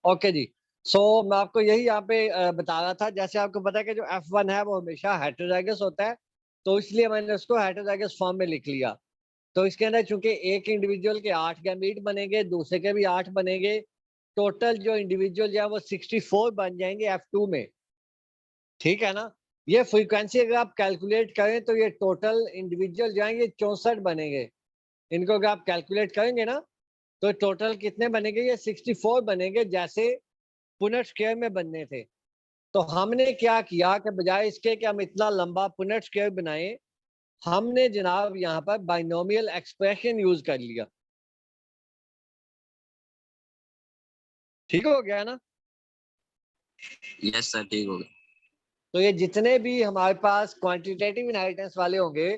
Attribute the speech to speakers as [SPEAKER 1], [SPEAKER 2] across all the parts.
[SPEAKER 1] Okay जी। मैं आपको यही यहाँ पे बता रहा था, जैसे आपको पता है कि जो F1 है वो हमेशा हेटेरोजाइगस होता है, तो इसलिए मैंने उसको हेटेरोजाइगस फॉर्म में लिख लिया। तो इसके अंदर चूंकि एक इंडिविजुअल के 8 गैमीट बनेंगे, दूसरे के भी 8 बनेंगे, टोटल जो इंडिविजुअल जो है वो 64 बन जाएंगे F2 में। ठीक है ना? ये फ्रीक्वेंसी अगर आप कैलकुलेट करें तो ये टोटल इंडिविजुअल जो है ये 64 बनेंगे। इनको अगर आप कैलकुलेट करेंगे ना तो टोटल कितने बनेंगे? ये 64 बनेंगे, जैसे पुनेट स्क्वायर में बनने थे। तो हमने क्या किया कि बजाय इसके कि हम इतना लंबा पुनेट स्क्वायर बनाए, हमने जनाब यहाँ पर बाइनोमियल एक्सप्रेशन यूज कर लिया। ठीक हो गया ना?
[SPEAKER 2] यस सर, ठीक हो गया।
[SPEAKER 1] तो ये जितने भी हमारे पास क्वांटिटेटिव इनहेरिटेंस वाले होंगे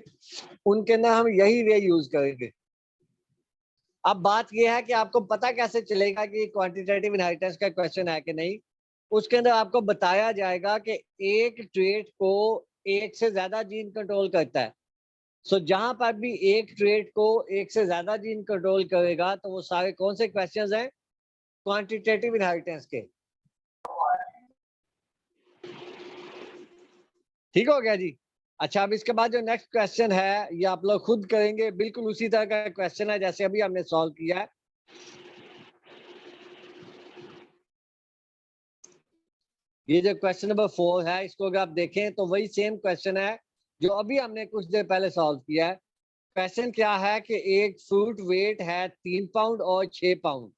[SPEAKER 1] उनके अंदर हम यही वे यूज करेंगे। अब बात यह है कि आपको पता कैसे चलेगा कि क्वांटिटेटिव इनहेरिटेंस का क्वेश्चन है कि नहीं। उसके अंदर आपको बताया जाएगा कि एक ट्रेट को एक से ज्यादा जीन कंट्रोल करता है। जहां पर भी एक ट्रेट को एक से ज्यादा जीन कंट्रोल करेगा तो वो सारे कौन से क्वेश्चंस हैं? क्वांटिटेटिव इनहेरिटेंस के। ठीक हो गया जी। अच्छा, अब इसके बाद जो नेक्स्ट क्वेश्चन है ये आप लोग खुद करेंगे, बिल्कुल उसी तरह का क्वेश्चन है जैसे अभी हमने सॉल्व किया है। ये जो क्वेश्चन नंबर 4 है इसको अगर आप देखें तो वही सेम क्वेश्चन है जो अभी हमने कुछ देर पहले सॉल्व किया है। क्वेश्चन क्या है कि एक फ्रूट वेट है 3 पाउंड और 6 pound,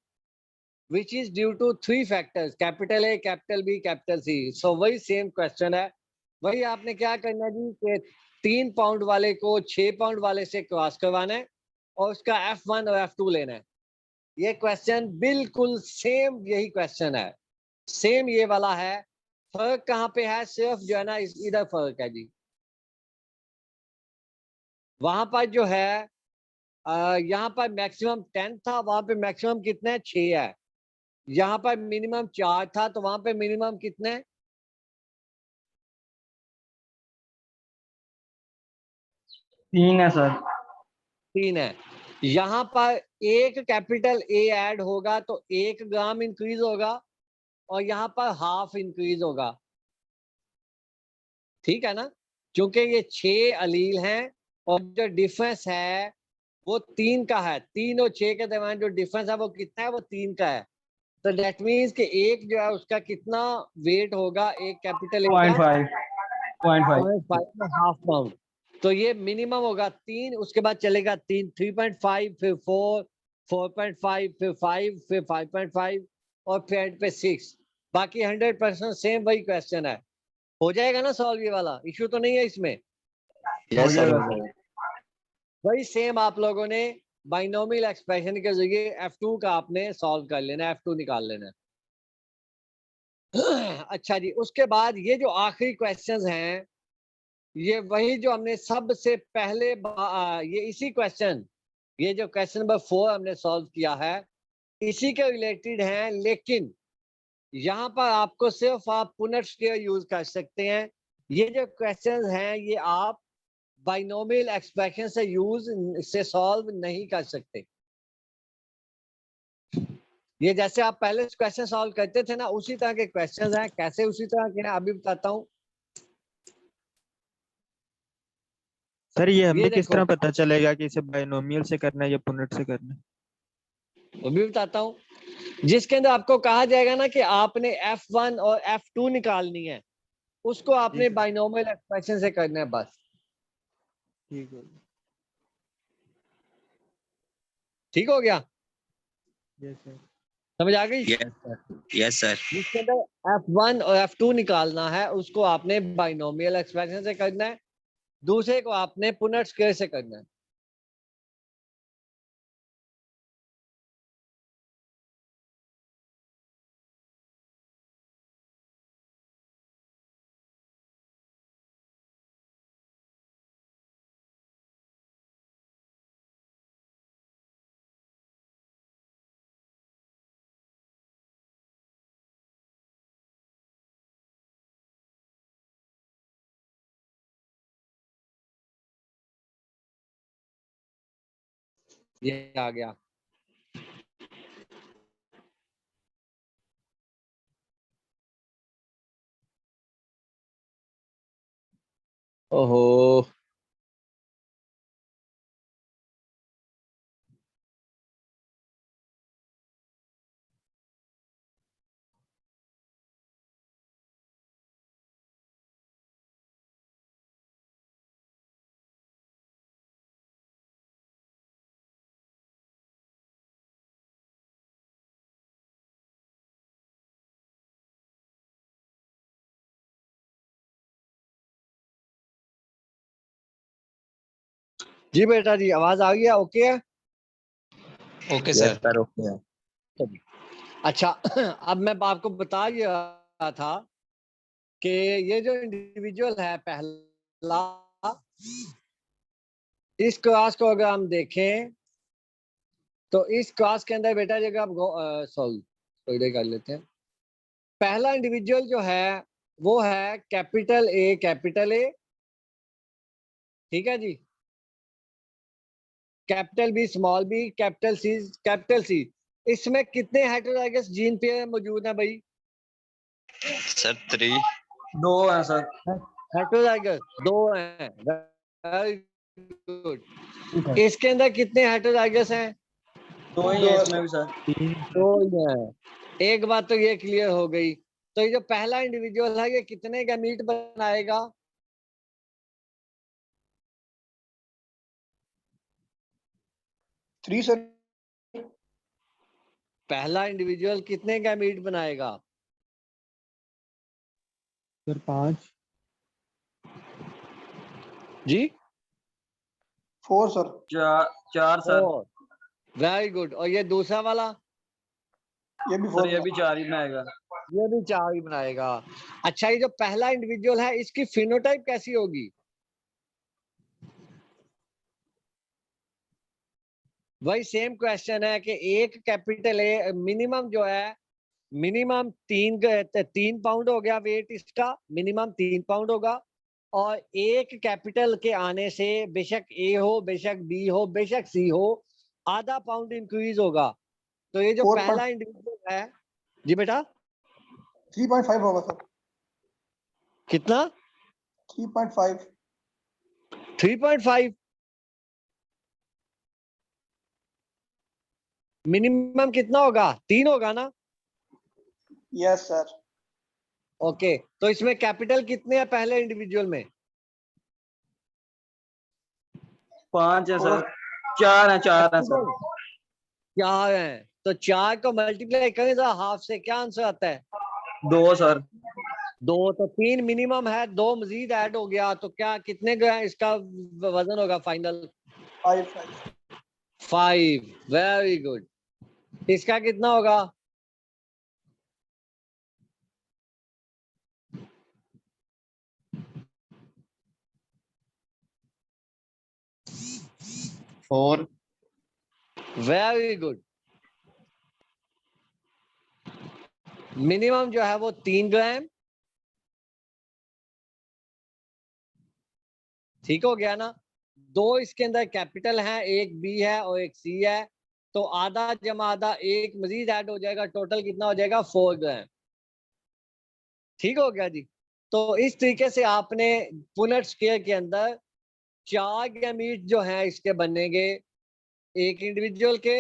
[SPEAKER 1] which is due to 3 factors, capital A, capital B, capital C. वही सेम क्वेश्चन है। वही आपने क्या करना जी कि 3 पाउंड वाले को 6 पाउंड वाले से क्रॉस करवाना है और उसका F1 और F2 लेना है। ये क्वेश्चन बिल्कुल सेम यही क्वेश्चन है, सेम ये वाला है। फर्क कहाँ पे है? सिर्फ जो है ना इधर फर्क है जी। वहां पर जो है यहाँ पर मैक्सिमम 10 था, वहां पे मैक्सिमम कितने है? 6 है। यहाँ पर मिनिमम 4 था तो वहां पे मिनिमम कितने?
[SPEAKER 3] 3 है सर।
[SPEAKER 1] 3 है। यहाँ पर एक कैपिटल ए ऐड होगा तो 1 ग्राम इंक्रीज होगा और यहाँ पर हाफ इंक्रीज होगा। ठीक है ना? क्योंकि ये 6 अलील हैं और जो डिफरेंस है वो 3 का है। 3 और 6 के दरमियान जो डिफरेंस है वो कितना है? वो 3 का है। तो डेट मीन्स कि एक जो है उसका कितना वेट होगा? एक कैपिटल ए का
[SPEAKER 3] 0.5
[SPEAKER 1] 0.5 में हाफ पाउंड। तो ये मिनिमम होगा 3, उसके बाद चलेगा 3, 3.5, फिर 4, 4.5, फिर 5, फिर 5.5 और फिर एंड पे 6। बाकी 100% सेम वही क्वेश्चन है। हो जाएगा ना सॉल्व? ये वाला इश्यू तो नहीं है इसमें?
[SPEAKER 2] यस सर, हो
[SPEAKER 3] सर।
[SPEAKER 2] गया।
[SPEAKER 1] वही सेम आप लोगों ने बाइनोमियल एक्सप्रेशन के जरिए F2 का आपने सॉल्व कर लेना है, F2 निकाल लेना है। अच्छा जी, उसके बाद ये जो आखिरी क्वेश्चंस हैं ये वही जो हमने सबसे पहले ये इसी क्वेश्चन, ये जो क्वेश्चन नंबर 4 हमने सॉल्व किया है इसी के रिलेटेड हैं, लेकिन यहाँ पर आपको सिर्फ आप पुनर्स्क्वेयर यूज कर सकते हैं। ये जो क्वेश्चंस हैं ये आप बाइनोमियल एक्सप्रेशन से यूज से सॉल्व नहीं कर सकते। ये जैसे आप पहले क्वेश्चन सॉल्व करते थे ना उसी तरह के क्वेश्चंस हैं। कैसे उसी तरह के हैं अभी बताता हूँ।
[SPEAKER 4] सर ये
[SPEAKER 1] ये
[SPEAKER 4] हमें किस
[SPEAKER 1] देखो
[SPEAKER 4] तरह पता चलेगा कि इसे बाइनोमियल से करना है या पुनेट से करना है?
[SPEAKER 1] वो भी बताता हूँ। जिसके अंदर आपको कहा जाएगा ना कि आपने F1 और F2 निकालनी है, उसको आपने बाइनोमियल एक्सप्रेशन से करना है बस।
[SPEAKER 4] ठीक है।
[SPEAKER 1] ठीक हो गया?
[SPEAKER 4] Yes sir.
[SPEAKER 1] समझ आ गई?
[SPEAKER 2] Yes sir, yes sir.
[SPEAKER 1] जिसके अंदर F1 और F2 निकालना है उसको आपने बाइनोमियल एक्सप्रेशन से करना है, दूसरे को आपने पुनेट स्क्वायर से करना है। ये आ गया। ओहो, जी बेटा जी, आवाज आ गई है? ओके है।
[SPEAKER 2] Okay sir. सर ओके है।
[SPEAKER 1] अच्छा अब मैं आपको बता ही रहा था कि ये जो इंडिविजुअल है पहला, इस क्लास को अगर हम देखें तो इस क्लास के अंदर बेटा जगह आप सॉरी थोड़ी कर लेते हैं। पहला इंडिविजुअल जो है वो है कैपिटल ए, ठीक है जी। Capital B, small B, capital C. इसमें कितने हेटेरोजाइगस जीन पेयर मौजूद है भाई?
[SPEAKER 2] सर 3।
[SPEAKER 3] 2 है सर।
[SPEAKER 1] हेटेरोजाइगस 2 हैं। Very good.
[SPEAKER 3] ठीक है।
[SPEAKER 1] इसके अंदर कितने हेटेरोजाइगस हैं?
[SPEAKER 3] 2 ही है इसमें भी सर।
[SPEAKER 4] 3
[SPEAKER 1] दो ही हैं। एक बात तो ये क्लियर हो गई। तो ये जो पहला इंडिविजुअल है ये कितने गैमीट बनाएगा?
[SPEAKER 5] 3 सर।
[SPEAKER 1] पहला इंडिविजुअल कितने गैमीट बनाएगा?
[SPEAKER 4] सर 5।
[SPEAKER 1] जी
[SPEAKER 5] 4 सर।
[SPEAKER 3] 4 सर।
[SPEAKER 1] Very good. और ये दूसरा वाला?
[SPEAKER 5] ये भी
[SPEAKER 3] सर
[SPEAKER 5] 4
[SPEAKER 3] ये भी 4 ही बनाएगा।
[SPEAKER 1] ये भी 4 ही बनाएगा। अच्छा, ये जो पहला इंडिविजुअल है इसकी फिनोटाइप कैसी होगी? वही सेम क्वेश्चन है कि एक कैपिटल ए मिनिमम जो है, मिनिमम 3 पाउंड हो गया वेट इसका, मिनिमम 3 पाउंड होगा। और एक कैपिटल के आने से बेशक ए हो, बेशक बी हो, बेशक सी हो, आधा पाउंड इंक्रीज होगा। तो ये जो
[SPEAKER 5] 4
[SPEAKER 1] पहला इंडिविजुअल है, जी बेटा
[SPEAKER 5] 3.5 होगा सर।
[SPEAKER 1] कितना?
[SPEAKER 5] 3.5।
[SPEAKER 1] 3.5। मिनिमम कितना होगा? 3 होगा ना?
[SPEAKER 5] Yes sir.
[SPEAKER 1] ओके, तो इसमें कैपिटल कितने हैं पहले इंडिविजुअल में?
[SPEAKER 3] 5 है सर। 4 है सर।
[SPEAKER 1] कैपिटल 4 है। तो 4 को मल्टीप्लाई करें तो हाफ से क्या आंसर आता है?
[SPEAKER 3] 2 सर।
[SPEAKER 1] 2। तो 3 मिनिमम है, 2 मजीद ऐड हो गया तो क्या कितने ग्राम इसका वजन होगा फाइनल?
[SPEAKER 5] 5।
[SPEAKER 1] 5। Very good. इसका कितना होगा?
[SPEAKER 2] फोर।
[SPEAKER 1] Very good. मिनिमम जो है वो 3 ग्राम। ठीक हो गया ना? 2 इसके अंदर कैपिटल है, एक बी है और एक सी है। तो आधा जमा आधा एक मजीद ऐड हो जाएगा, टोटल कितना हो जाएगा? 4 ग्राम। ठीक हो गया जी। तो इस तरीके से आपने पुनेट स्क्वायर के अंदर 4 गैमीट जो हैं इसके बनेंगे एक इंडिविजुअल के।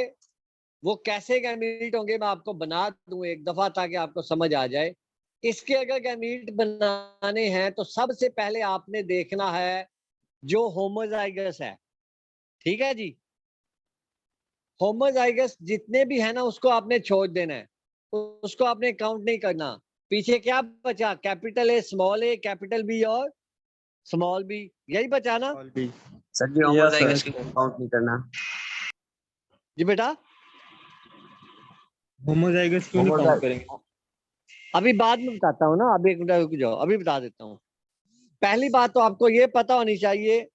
[SPEAKER 1] वो कैसे गैमीट होंगे मैं आपको बना दूं एक दफा ताकि आपको समझ आ जाए। इसके अगर गैमीट बनाने हैं तो सबसे पहले आपने देखना है जो होमोजाइगस है। ठीक है जी। होमोजाइगस जितने भी है ना उसको आपने छोड़ देना है, उसको आपने काउंट नहीं करना। पीछे क्या बचा? कैपिटल ए, कैपिटल बी और स्मॉल बी, यही बचा ना?
[SPEAKER 4] All B.
[SPEAKER 2] Sir ji
[SPEAKER 3] yes
[SPEAKER 2] homozygous
[SPEAKER 3] sir.
[SPEAKER 2] को काउंट नहीं करना।
[SPEAKER 1] जी बेटा
[SPEAKER 4] होमोजाइगस क्यों नहीं काउंट
[SPEAKER 2] होमोजाइग
[SPEAKER 4] करेंगे?
[SPEAKER 1] अभी बाद में बताता हूँ ना, अभी एक मिनट रुक जाओ, अभी बता देता हूँ। पहली बात तो आपको ये पता होनी चाहिए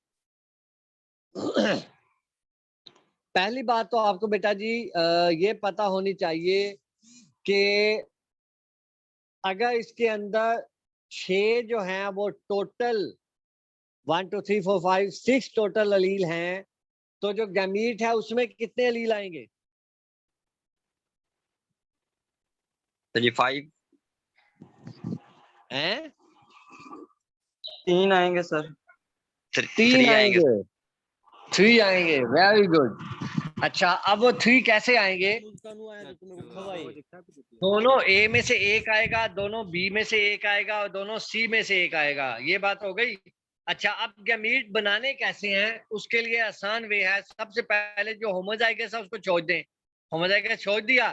[SPEAKER 1] पहली बात तो आपको बेटा जी ये पता होनी चाहिए कि अगर इसके अंदर 6 जो हैं वो टोटल 1 2 3 4 5 6 टोटल अलील हैं, तो जो गैमीट है उसमें कितने अलील आएंगे?
[SPEAKER 2] सर जी 5।
[SPEAKER 1] हैं?
[SPEAKER 3] 3 आएंगे सर।
[SPEAKER 1] तीन
[SPEAKER 2] थ्री आएंगे।
[SPEAKER 1] आएंगे, 3 आएंगे, वेरी गुड। अच्छा, अब वो 3 कैसे आएंगे? दोनों ए में से एक आएगा, दोनों बी में से एक आएगा और दोनों सी में से एक आएगा, ये बात हो गई। अच्छा, अब गैमीट बनाने कैसे हैं, उसके लिए आसान वे है। सबसे पहले जो होमोजाइगस है उसको छोड़ दें, होमोजाइगस छोड़ दिया,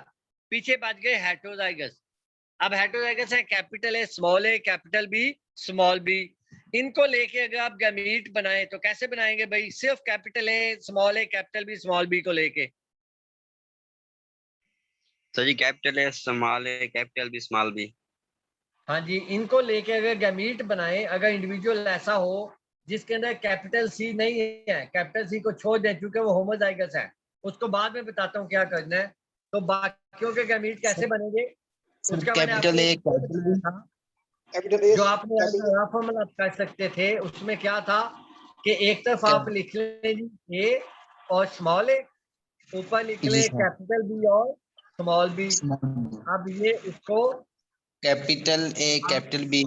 [SPEAKER 1] पीछे बच गए हेटेरोजाइगस। अब हेटेरोजाइगस है capital A small a, capital B small b. इनको लेके अगर आप गैमीट बनाए तो कैसे बनाएंगे भाई? सिर्फ capital A small a capital B small b को लेके।
[SPEAKER 2] Sir ji capital A small a capital B small b.
[SPEAKER 1] हाँ जी, इनको लेके अगर गैमीट बनाए, अगर इंडिविजुअल ऐसा हो जिसके अंदर कैपिटल सी नहीं है, कैपिटल सी को छोड़ दें क्योंकि वो होमोजाइगस है, उसको बाद में बताता हूँ क्या करना है। तो बाकियों के गैमीट कैसे बनेंगे उसका मैंने
[SPEAKER 3] कैपिटल ए
[SPEAKER 1] आपको
[SPEAKER 3] कैपिटल
[SPEAKER 1] था,
[SPEAKER 5] कैपिटल ए
[SPEAKER 1] जो आपने रफ फॉर्मूला कर सकते थे। उसमें क्या था कि एक तरफ आप लिख लें जी ए और स्मॉल ए, ऊपर लिख
[SPEAKER 3] जी
[SPEAKER 1] लें
[SPEAKER 3] सर।
[SPEAKER 1] कैपिटल बी और स्मॉल बी। अब ये इसको
[SPEAKER 3] capital A capital B.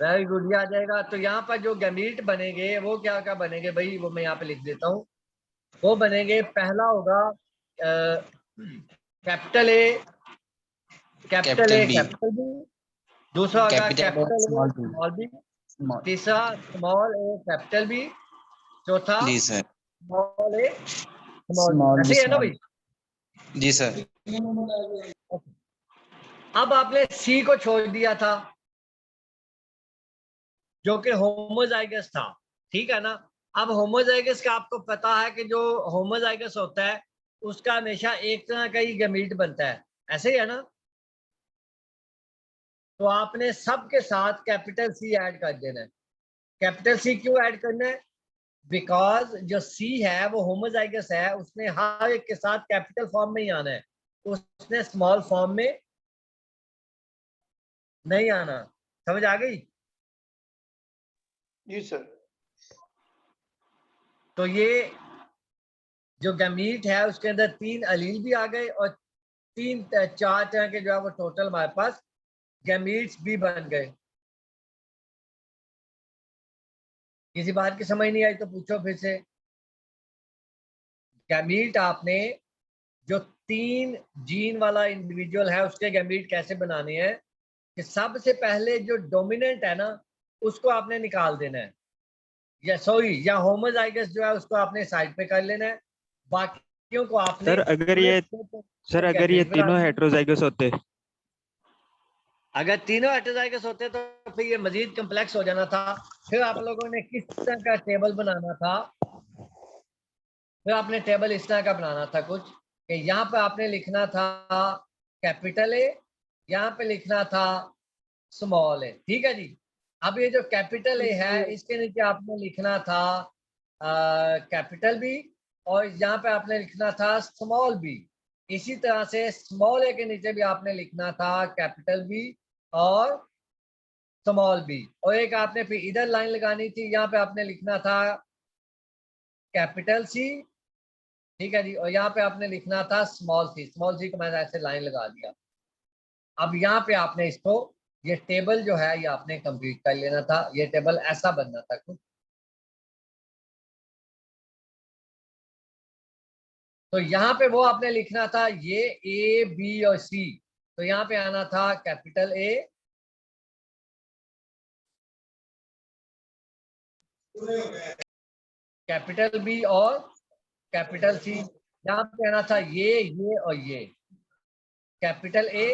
[SPEAKER 1] Very good, ये आ जाएगा। तो यहाँ पर जो गैमीट बनेंगे वो क्या क्या बनेंगे भाई, वो मैं यहाँ पे लिख देता हूँ। वो बनेंगे, पहला होगा capital A capital A
[SPEAKER 3] capital B.
[SPEAKER 1] Capital B, दूसरा होगा
[SPEAKER 3] capital
[SPEAKER 1] capital A
[SPEAKER 3] small B.
[SPEAKER 1] Small B,
[SPEAKER 3] small.
[SPEAKER 1] तीसरा स्मॉल ए कैपिटल बी, चौथा
[SPEAKER 3] जी sir.
[SPEAKER 1] Small a small B.
[SPEAKER 3] Small b
[SPEAKER 1] ऐसे ही है ना
[SPEAKER 3] स्मॉल।
[SPEAKER 1] भाई?
[SPEAKER 3] जी सर।
[SPEAKER 1] अब आपने सी को छोड़ दिया था जो कि होमोजाइगस था, ठीक है ना? अब होमोजाइगस का आपको पता है कि जो होमोजाइगस होता है उसका हमेशा एक तरह का ही गैमीट बनता है, ऐसे ही है ना? तो आपने सबके साथ कैपिटल सी ऐड कर देना है। कैपिटल सी क्यों ऐड करना है? बिकॉज जो सी है वो होमोजाइगस है, उसने हर एक के साथ कैपिटल फॉर्म में ही आना है, उसने स्मॉल फॉर्म में नहीं आना। समझ आ गई?
[SPEAKER 5] जी सर।
[SPEAKER 1] तो ये जो गैमीट है उसके अंदर 3 अलील भी आ गए और 4 तरह के जो है वो टोटल हमारे पास गैमीट्स भी बन गए। किसी बात की समझ नहीं आई तो पूछो फिर से। गैमीट आपने जो 3 जीन वाला इंडिविजुअल है उसके गैमीट कैसे बनाने हैं कि सबसे पहले जो डोमिनेंट है ना उसको आपने निकाल देना है, या सॉरी या होमोजाइगस जो है उसको आपने साइड पे कर लेना है, बाकियों को आपने
[SPEAKER 4] सर अगर ये
[SPEAKER 1] गैमीट बना
[SPEAKER 4] तीनों
[SPEAKER 1] देना है।
[SPEAKER 4] हेटेरोजाइगस होते।
[SPEAKER 1] अगर तीनों हेटेरोजाइगस होते तो फिर ये मजीद कम्प्लेक्स हो जाना था। फिर आप लोगों ने किस तरह का टेबल बनाना था? फिर आपने टेबल इस तरह का बनाना था कुछ कि यहाँ पे आपने लिखना था कैपिटल ए, यहाँ पे लिखना था स्मॉल ए, ठीक है जी। अब ये जो कैपिटल ए है इसके नीचे आपने लिखना था कैपिटल बी और यहाँ पे आपने लिखना था स्मॉल बी। इसी तरह से स्मॉल ए के नीचे भी आपने लिखना था कैपिटल बी और स्मॉल बी, और एक आपने फिर इधर लाइन लगानी थी, यहाँ पे आपने लिखना था कैपिटल सी, ठीक है जी, और यहाँ पे आपने लिखना था स्मॉल सी को मैंने ऐसे लाइन लगा दिया। अब यहाँ पे आपने इसको, ये टेबल जो है ये आपने कंप्लीट कर लेना था, ये टेबल ऐसा बनना था कुछ। तो यहाँ पे वो आपने लिखना था ये ए बी और सी, तो यहाँ पे आना था कैपिटल ए कैपिटल बी और कैपिटल सी। यहाँ पे आना था ये और ये capital A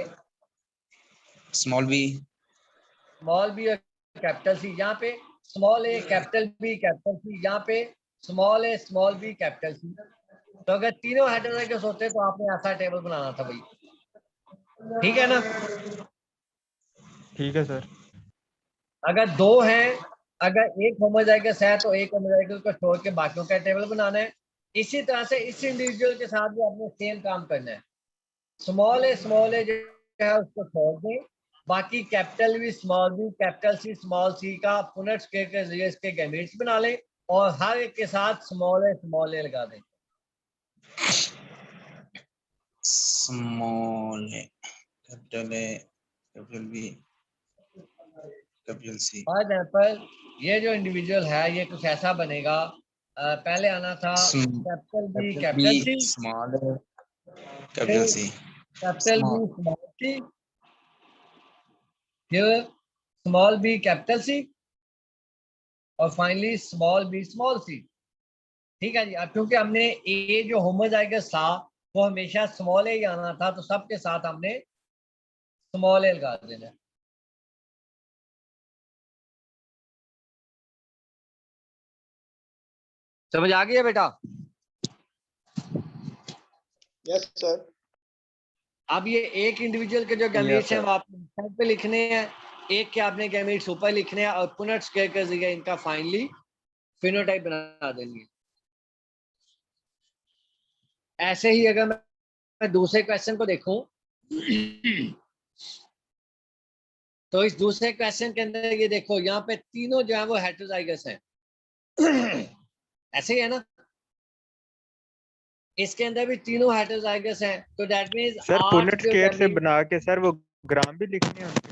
[SPEAKER 3] small B.
[SPEAKER 1] Small b और कैपिटल सी। यहाँ पे small a capital B capital C, यहाँ पे small a small B capital C. तो अगर तीनों हेटेरोजाइगस होते तो आपने ऐसा टेबल बनाना था भाई, ठीक है ना?
[SPEAKER 4] ठीक है सर।
[SPEAKER 1] अगर 2 हैं, अगर एक होमोजाइगस है तो एक होमोजाइगस को छोड़ के बाकियों का टेबल बनाना है। इसी तरह से इस इंडिविजुअल के साथ भी आपने सेम काम करना है। स्मॉल ए जो है उसको छोड़ दें, बाकी capital B small B capital C small C का पुनः स्क्वायर के जरिए इसके गैमेट्स बना लें और हर एक के साथ स्मॉल ए लगा दें।
[SPEAKER 3] Small a capital B.
[SPEAKER 6] Capital C
[SPEAKER 1] for example ये जो इंडिविजुअल है ये कुछ ऐसा बनेगा, पहले आना था capital B capital C,
[SPEAKER 6] small capital C
[SPEAKER 1] capital B small C, फिर स्मॉल बी कैपिटल सी, और finally small B small C. ठीक है जी। अब क्योंकि हमने ए जो होमोजाइगस था वो हमेशा स्मॉल ए ही आना था, तो सबके साथ हमने स्मॉल ए लगा देना है। समझ आ गया बेटा?
[SPEAKER 5] Yes sir.
[SPEAKER 1] अब ये एक इंडिविजुअल के जो गैमेट्स हैं वो आपने साइड पे लिखने हैं, एक के आपने गैमेट्स ऊपर लिखने हैं और पुनः स्क्वायर कर दीजिए, इनका फाइनली फिनोटाइप बना देंगे। ऐसे ही अगर मैं दूसरे क्वेश्चन को देखूं तो इस दूसरे क्वेश्चन के अंदर ये देखो, यहाँ पे तीनों जो है वो हेटेरोजाइगस हैं। ऐसे ही है ना? इसके अंदर भी तीनों हेटेरोजाइगस हैं, तो दैट मींस
[SPEAKER 4] सर
[SPEAKER 1] 8
[SPEAKER 4] पुनेट
[SPEAKER 1] जो
[SPEAKER 4] स्केयर से बना के सर वो ग्राम भी लिखने हैं उनके।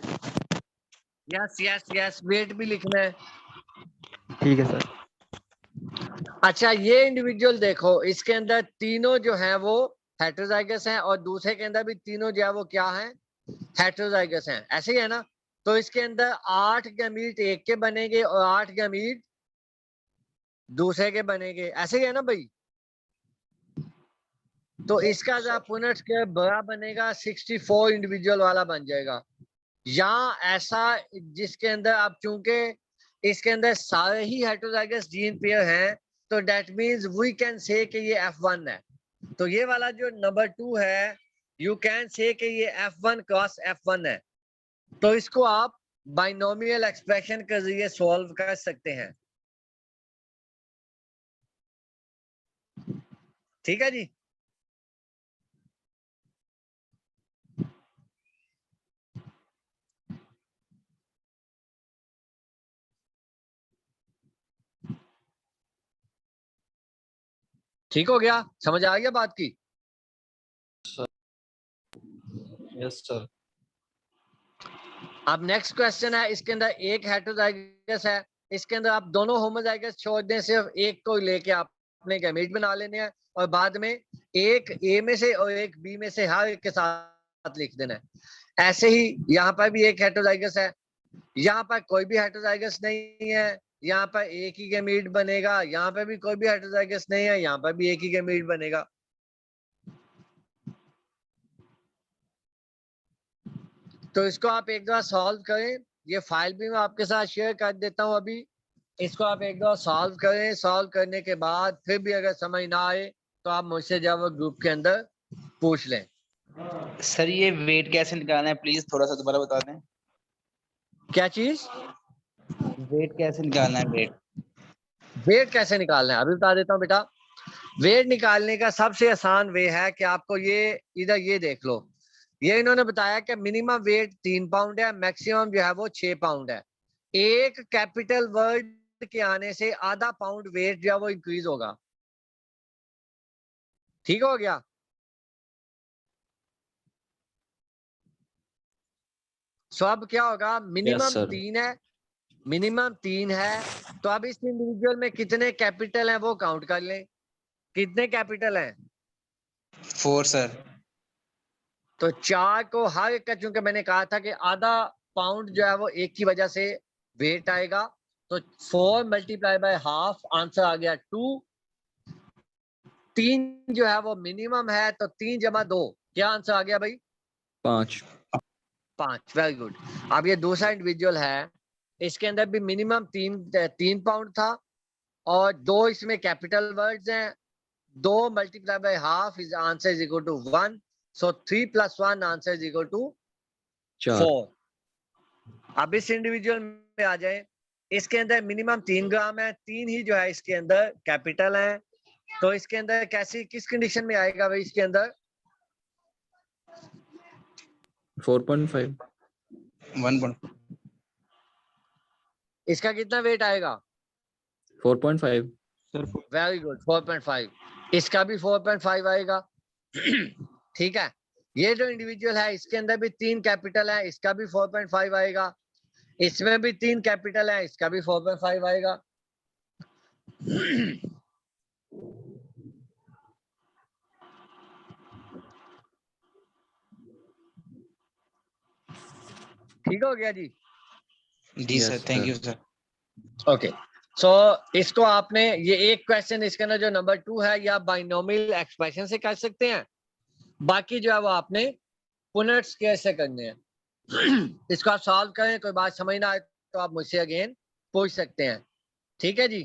[SPEAKER 1] यस यस यस, वेट भी लिखना है।
[SPEAKER 4] ठीक है सर।
[SPEAKER 1] अच्छा ये इंडिविजुअल देखो, इसके अंदर तीनों जो हैं वो हेटेरोजाइगस हैं और दूसरे के अंदर भी तीनों जो है वो क्या हैं, हेटेरोजाइगस हैं। ऐसे ही है ना? तो इसके अंदर 8 गैमीट एक के बनेंगे और 8 गैमीट दूसरे के बनेंगे। ऐसे ही है ना भाई? तो इसका जो पुनः स्क्वायर बड़ा बनेगा 64 इंडिविजुअल वाला बन जाएगा। या ऐसा जिसके अंदर अब चूंकि इसके अंदर सारे ही हेटेरोजाइगस जीन पेयर हैं, तो that means we can say कि ये F1 है। तो ये वाला जो नंबर 2 है, यू कैन से कि ये F1 क्रॉस F1 है। तो इसको आप बाइनोमियल एक्सप्रेशन के जरिए सॉल्व कर सकते हैं। ठीक है जी। ठीक हो गया? समझ आ गया बात की?
[SPEAKER 6] Yes sir.
[SPEAKER 1] अब नेक्स्ट क्वेश्चन है, इसके अंदर एक हेटेरोजाइगस है, इसके अंदर आप दोनों होमोजाइगस छोड़ दें, सिर्फ एक को लेके आपने गैमेट बना लेने हैं और बाद में एक ए में से और एक बी में से हर एक के साथ लिख देना है। ऐसे ही यहाँ पर भी एक हेटेरोजाइगस है, यहाँ पर कोई भी हेटेरोजाइगस नहीं है, यहाँ पर एक ही गैमेट बनेगा, यहाँ पर भी कोई भी हेटेरोजाइगस नहीं है, यहाँ पर भी एक ही गैमेट बनेगा। तो इसको आप एक बार सॉल्व करें, ये फाइल भी मैं आपके साथ शेयर कर देता हूं अभी। इसको आप एक बार सॉल्व करें, सॉल्व करने के बाद फिर भी अगर समझ ना आए तो आप मुझसे जब ग्रुप के अंदर पूछ लें।
[SPEAKER 3] सर ये वेट कैसे निकालना है, प्लीज थोड़ा सा दोबारा बता दें।
[SPEAKER 1] क्या चीज?
[SPEAKER 3] वेट कैसे निकालना है?
[SPEAKER 1] वेट कैसे निकालना है अभी बता देता हूँ बेटा। वेट निकालने का सबसे आसान वे है कि आपको ये इधर ये देख लो, ये इन्होंने बताया कि मिनिमम वेट 3 पाउंड है, मैक्सिमम जो है वो 6 पाउंड है। एक कैपिटल वर्ड के आने से आधा पाउंड वेट जो है वो इंक्रीज होगा। ठीक हो गया? सो अब क्या होगा, मिनिमम 3 है, मिनिमम 3 है, तो अब इस इंडिविजुअल में कितने कैपिटल हैं वो काउंट कर लें। कितने कैपिटल हैं?
[SPEAKER 6] 4 सर।
[SPEAKER 1] तो 4 को हर एक का, चूंकि मैंने कहा था कि आधा पाउंड जो है वो एक की वजह से वेट आएगा, तो 4 मल्टीप्लाई बाय हाफ, आंसर आ गया 2। 3 जो है वो मिनिमम है, तो 3 जमा 2 क्या आंसर आ गया भाई?
[SPEAKER 3] 5।
[SPEAKER 1] 5। Very good. अब ये दूसरा इंडिविजुअल है, इसके अंदर भी मिनिमम 3 पाउंड था और 2 इसमें कैपिटल वर्ड्स हैं। 2 multiply by half is answer is equal to 1, so 3 + 1 answer is equal to 4। अब इस इंडिविजुअल में आ जाए, इसके अंदर मिनिमम 3 ग्राम है, 3 ही जो है इसके अंदर कैपिटल है, तो इसके अंदर कैसी किस कंडीशन में आएगा भाई? इसके अंदर
[SPEAKER 3] 4.5
[SPEAKER 6] 1.
[SPEAKER 1] इसका कितना वेट आएगा?
[SPEAKER 3] 4.5
[SPEAKER 4] सर
[SPEAKER 1] वेरी गुड, 4.5। इसका भी 4.5 आएगा। ठीक है। ये जो इंडिविजुअल है इसके अंदर भी 3 कैपिटल है, इसका भी 4.5 आएगा। इसमें भी 3 कैपिटल है, इसका भी 4/5 आएगा। ठीक हो गया जी?
[SPEAKER 6] जी
[SPEAKER 3] Yes,
[SPEAKER 6] sir, thank
[SPEAKER 3] sir.
[SPEAKER 6] You sir.
[SPEAKER 1] Okay, so इसको आपने ये एक क्वेश्चन इसके अंदर जो नंबर 2 है या बाइनोमियल एक्सप्रेशन से कर सकते हैं, बाकी जो है वो आपने पुनर्ट स्क्वायर से करने हैं। इसको आप सॉल्व करें, कोई बात समझ ना आए तो आप मुझसे अगेन पूछ सकते हैं। ठीक है जी?